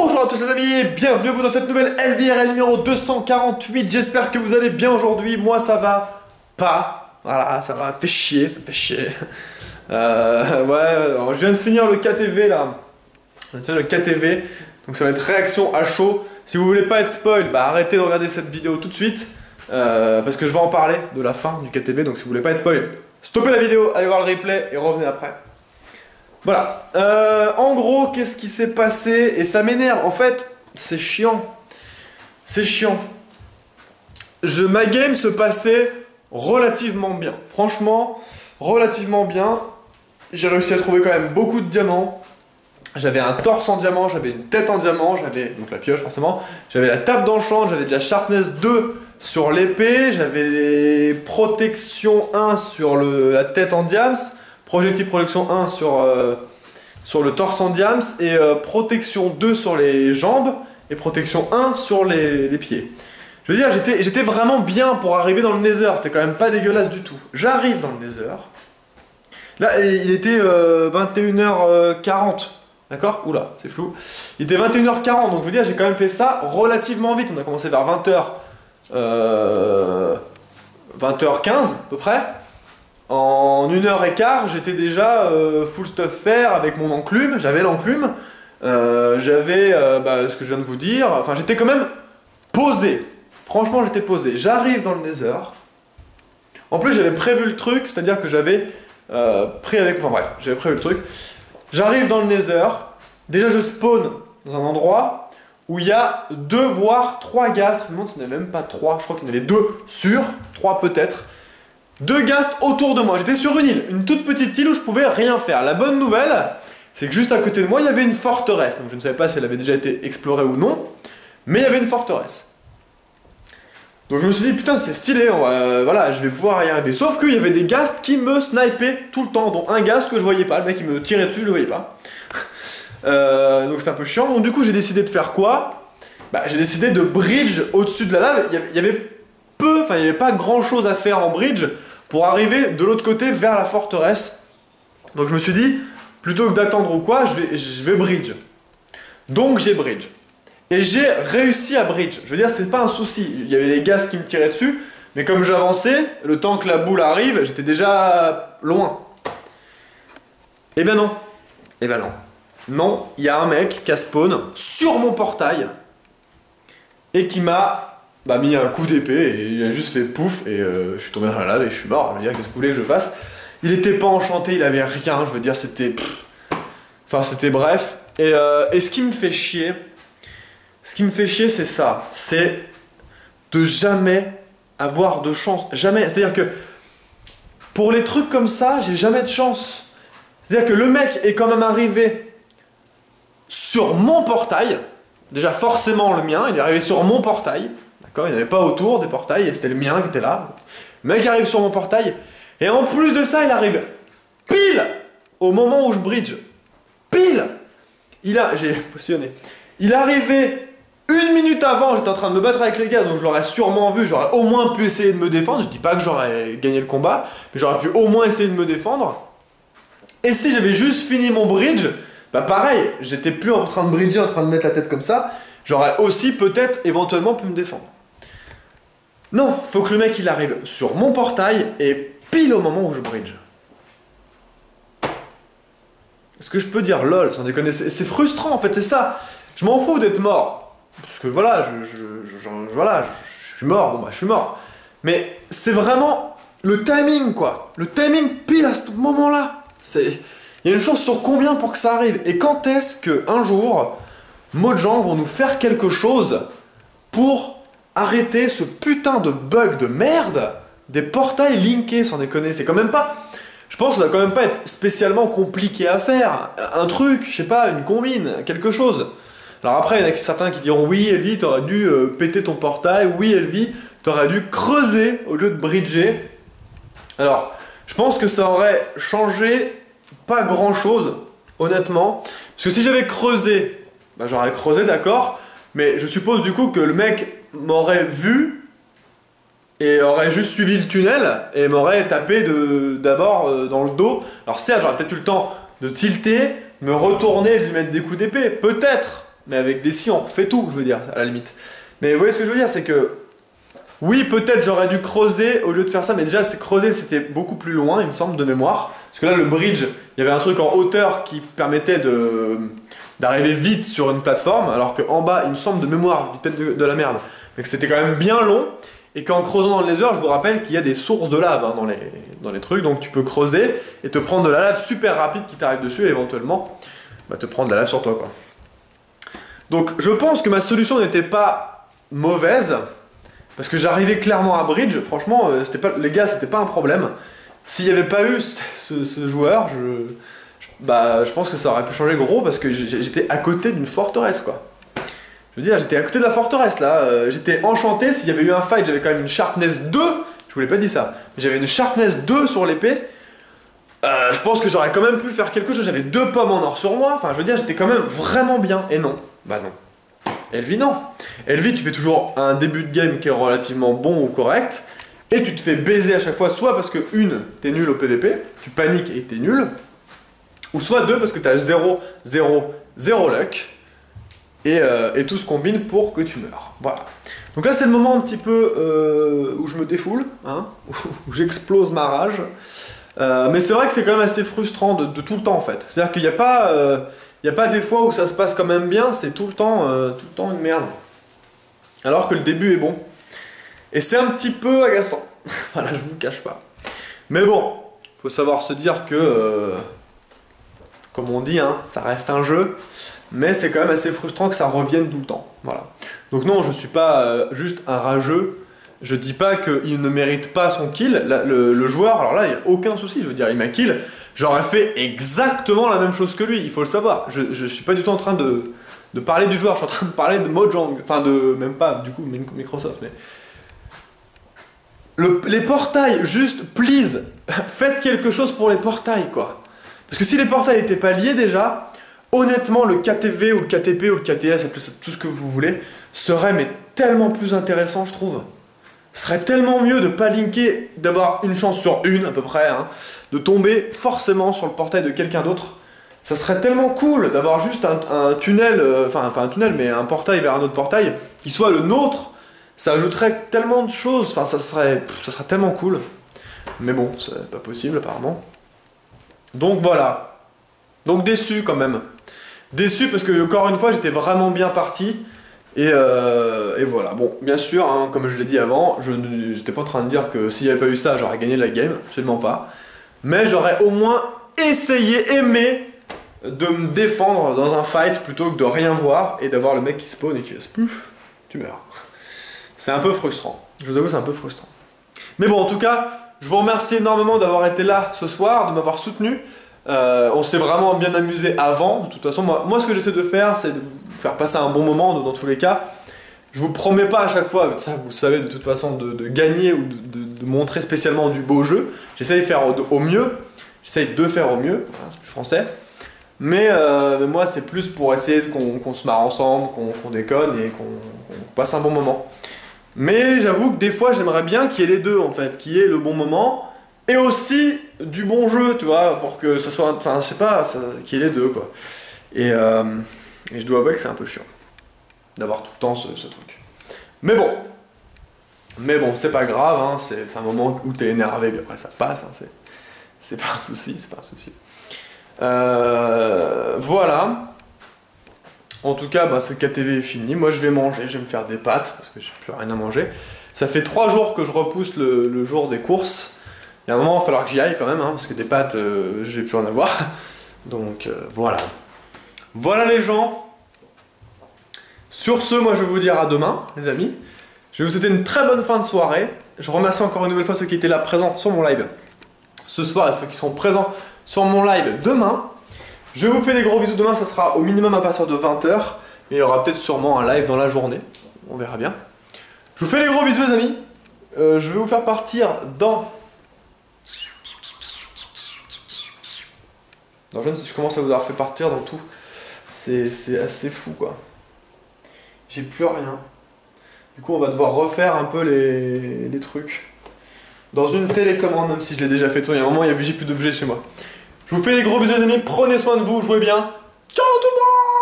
Bonjour à tous les amis, bienvenue à vous dans cette nouvelle LVRL numéro 248. J'espère que vous allez bien aujourd'hui. Moi ça va pas, voilà, ça va, ça me fait chier. Ouais, alors, je viens de finir le KTV là. Le KTV, donc ça va être réaction à chaud. Si vous voulez pas être spoil, bah arrêtez de regarder cette vidéo tout de suite. Parce que je vais en parler de la fin du KTV, donc si vous voulez pas être spoil, stoppez la vidéo, allez voir le replay et revenez après. Voilà, en gros, qu'est-ce qui s'est passé? Et ça m'énerve, en fait, c'est chiant. C'est chiant. Ma game se passait relativement bien. Franchement, relativement bien. J'ai réussi à trouver quand même beaucoup de diamants. J'avais un torse en diamant, j'avais une tête en diamant, j'avais donc la pioche forcément. J'avais la table d'enchant, j'avais déjà Sharpness 2 sur l'épée. J'avais protection 1 sur la tête en diams. Projectile protection 1 sur le torse en diams et protection 2 sur les jambes et protection 1 sur les pieds. Je veux dire, j'étais vraiment bien pour arriver dans le Nether, c'était quand même pas dégueulasse du tout. J'arrive dans le Nether. Là, il était 21h40, d'accord? Oula, c'est flou. Il était 21h40, donc je veux dire, j'ai quand même fait ça relativement vite. On a commencé vers 20h15 à peu près. En 1h15, j'étais déjà full stuff faire avec mon enclume, j'avais l'enclume, j'avais ce que je viens de vous dire, enfin j'étais quand même posé, franchement j'étais posé. J'arrive dans le Nether, en plus j'avais prévu le truc, c'est-à-dire que j'avais j'avais prévu le truc. J'arrive dans le Nether, déjà je spawn dans un endroit où il y a 2 voire 3 ghasts, je me demande s'il n'y en a même pas 3, je crois qu'il y en avait 2 sur, 3 peut-être. 2 ghasts autour de moi, j'étais sur une île, une toute petite île où je pouvais rien faire. La bonne nouvelle, c'est que juste à côté de moi, il y avait une forteresse. Donc je ne savais pas si elle avait déjà été explorée ou non, mais il y avait une forteresse. Donc je me suis dit, putain c'est stylé, voilà, je vais pouvoir y arriver. Sauf qu'il y avait des ghasts qui me snipaient tout le temps, dont un ghast que je voyais pas, le mec il me tirait dessus, je le voyais pas. Donc c'était un peu chiant, donc du coup j'ai décidé de faire quoi? J'ai décidé de bridge au-dessus de la lave. Il y avait pas grand chose à faire en bridge pour arriver de l'autre côté vers la forteresse. Donc je me suis dit, plutôt que d'attendre ou quoi, je vais bridge. Donc j'ai bridge. Et j'ai réussi à bridge. Je veux dire, c'est pas un souci. Il y avait les gaz qui me tiraient dessus, mais comme j'avançais, le temps que la boule arrive, j'étais déjà loin. Eh ben non. Eh ben non. Non, il y a un mec qui a spawn sur mon portail et qui m'a mis un coup d'épée et il a juste fait pouf et je suis tombé dans la lave et je suis mort. Je veux dire, qu'est-ce que vous voulez que je fasse? Il était pas enchanté, il avait rien, je veux dire, c'était... Enfin, c'était bref. Et ce qui me fait chier, c'est ça. C'est de jamais avoir de chance. Jamais. C'est-à-dire que pour les trucs comme ça, j'ai jamais de chance. C'est-à-dire que le mec est quand même arrivé sur mon portail. Déjà, forcément le mien, il est arrivé sur mon portail. D'accord, il n'y avait pas autour des portails, et c'était le mien qui était là. Le mec arrive sur mon portail, et en plus de ça, il arrive pile au moment où je bridge. Pile. J'ai positionné. Il est arrivé 1 minute avant, j'étais en train de me battre avec les gars, donc je l'aurais sûrement vu, j'aurais au moins pu essayer de me défendre. Je dis pas que j'aurais gagné le combat, mais j'aurais pu au moins essayer de me défendre. Et si j'avais juste fini mon bridge, pareil, j'étais plus en train de bridger, en train de mettre la tête comme ça, j'aurais aussi peut-être éventuellement pu me défendre. Non, faut que le mec il arrive sur mon portail et pile au moment où je bridge. Est-ce que je peux dire lol sans déconner? C'est frustrant en fait, c'est ça. Je m'en fous d'être mort. Parce que voilà, je suis mort, bon je suis mort. Mais c'est vraiment le timing quoi. Le timing pile à ce moment-là. Il y a une chance sur combien pour que ça arrive? Et quand est-ce qu'un jour, Mojang vont nous faire quelque chose pour arrêter ce putain de bug de merde des portails linkés, sans déconner? C'est quand même pas... Je pense que ça doit quand même pas être spécialement compliqué à faire. Un truc, je sais pas, une combine, quelque chose. Alors après, il y en a certains qui diront oui, Elvi, t'aurais dû péter ton portail. Oui, Elvi, t'aurais dû creuser au lieu de bridger. Alors, je pense que ça aurait changé pas grand chose, honnêtement. Parce que si j'avais creusé, j'aurais creusé, d'accord. Mais je suppose du coup que le mec m'aurait vu et aurait juste suivi le tunnel et m'aurait tapé d'abord dans le dos. Alors certes, j'aurais peut-être eu le temps de tilter, me retourner et de lui mettre des coups d'épée, peut-être. mais avec des si on refait tout, je veux dire, à la limite. Mais vous voyez ce que je veux dire, c'est que oui, peut-être j'aurais dû creuser au lieu de faire ça, mais déjà creuser c'était beaucoup plus loin, il me semble, de mémoire. Parce que là, le bridge, il y avait un truc en hauteur qui permettait d'arriver vite sur une plateforme, alors qu'en bas, il me semble de mémoire, peut-être de la merde, mais que c'était quand même bien long, et qu'en creusant dans le laser, je vous rappelle qu'il y a des sources de lave hein, dans les trucs, donc tu peux creuser et te prendre de la lave super rapide qui t'arrive dessus, et éventuellement te prendre de la lave sur toi, quoi. Donc je pense que ma solution n'était pas mauvaise, parce que j'arrivais clairement à bridge, franchement, les gars, c'était pas un problème. S'il n'y avait pas eu ce joueur, je pense que ça aurait pu changer gros, parce que j'étais à côté d'une forteresse, quoi. Je veux dire, j'étais à côté de la forteresse, là. J'étais enchanté, s'il y avait eu un fight, j'avais quand même une sharpness 2, je vous l'ai pas dit ça, mais j'avais une sharpness 2 sur l'épée. Je pense que j'aurais quand même pu faire quelque chose, j'avais 2 pommes en or sur moi, enfin je veux dire, j'étais quand même vraiment bien, et non, bah non. Elvie, non. Elvie, tu fais toujours un début de game qui est relativement bon ou correct, et tu te fais baiser à chaque fois, soit parce que t'es nul au PVP, tu paniques et t'es nul, ou soit 2 parce que t'as 0, 0, 0 luck, et tout se combine pour que tu meurs. Voilà. Donc là c'est le moment un petit peu où je me défoule, hein, où j'explose ma rage. Mais c'est vrai que c'est quand même assez frustrant de tout le temps en fait. C'est-à-dire qu'il n'y a pas des fois où ça se passe quand même bien, c'est tout le temps une merde. Alors que le début est bon. Et c'est un petit peu agaçant. Voilà, je vous cache pas. Mais bon, faut savoir se dire que, comme on dit, hein, ça reste un jeu. Mais c'est quand même assez frustrant que ça revienne tout le temps. Voilà. Donc non, je suis pas juste un rageux. Je dis pas qu'il ne mérite pas son kill, le joueur, alors là il n'y a aucun souci, je veux dire, il m'a kill, j'aurais fait exactement la même chose que lui, il faut le savoir. Je suis pas du tout en train de parler du joueur, je suis en train de parler de Mojang, enfin même pas du coup Microsoft, mais... les portails, juste, please, faites quelque chose pour les portails, quoi. Parce que si les portails n'étaient pas liés déjà, honnêtement le KTV ou le KTP ou le KTS, appelez ça tout ce que vous voulez, serait mais tellement plus intéressant, je trouve. Ce serait tellement mieux de pas linker, d'avoir une chance sur une à peu près, hein, de tomber forcément sur le portail de quelqu'un d'autre. Ça serait tellement cool d'avoir juste un tunnel, enfin pas un tunnel, mais un portail vers un autre portail, qui soit le nôtre. Ça ajouterait tellement de choses, enfin ça serait tellement cool. Mais bon, c'est pas possible apparemment. Donc voilà. Donc déçu quand même. Déçu parce que encore une fois j'étais vraiment bien parti. Et voilà, bon, bien sûr, hein, comme je l'ai dit avant, j'étais pas en train de dire que s'il n'y avait pas eu ça, j'aurais gagné la game, absolument pas. Mais j'aurais au moins aimé de me défendre dans un fight plutôt que de rien voir et d'avoir le mec qui spawn et qui fasse pouf, tu meurs. C'est un peu frustrant, je vous avoue, c'est un peu frustrant. Mais bon, en tout cas, je vous remercie énormément d'avoir été là ce soir, de m'avoir soutenu. On s'est vraiment bien amusé avant, de toute façon, moi ce que j'essaie de faire, c'est de faire passer un bon moment dans tous les cas. Je vous promets pas à chaque fois, ça vous le savez de toute façon, de gagner ou de montrer spécialement du beau jeu. J'essaie de faire au mieux, j'essaie de faire au mieux, hein, c'est plus français. Mais moi c'est plus pour essayer qu'on se marre ensemble, qu'on déconne et qu'on passe un bon moment. Mais j'avoue que des fois j'aimerais bien qu'il y ait les deux en fait, qu'il y ait le bon moment et aussi du bon jeu, tu vois, pour que ça soit, enfin je sais pas, qu'il y ait les deux quoi. Et je dois avouer que c'est un peu chiant d'avoir tout le temps ce truc. Mais bon, c'est pas grave, hein, c'est un moment où t'es énervé, puis après ça passe, hein, c'est pas un souci, c'est pas un souci. Voilà. En tout cas, ce KTV est fini. Moi, je vais manger, je vais me faire des pâtes, parce que j'ai plus rien à manger. Ça fait 3 jours que je repousse le jour des courses. Il y a un moment, il va falloir que j'y aille quand même, hein, parce que des pâtes, j'ai plus en avoir. Donc, voilà. Voilà les gens. Sur ce, moi, je vais vous dire à demain, les amis. Je vais vous souhaiter une très bonne fin de soirée. Je remercie encore une nouvelle fois ceux qui étaient là présents sur mon live ce soir et ceux qui sont présents sur mon live demain. Je vous fais des gros bisous demain, ça sera au minimum à partir de 20 h. Mais il y aura peut-être sûrement un live dans la journée. On verra bien. Je vous fais des gros bisous les amis. Je vais vous faire partir dans... Non, je commence à vous avoir fait partir dans tout. C'est assez fou quoi. J'ai plus rien. Du coup on va devoir refaire un peu les trucs. Dans une télécommande, même si je l'ai déjà fait, il y a un moment j'ai plus d'objets chez moi. Je vous fais des gros bisous les amis, prenez soin de vous, jouez bien. Ciao tout le monde!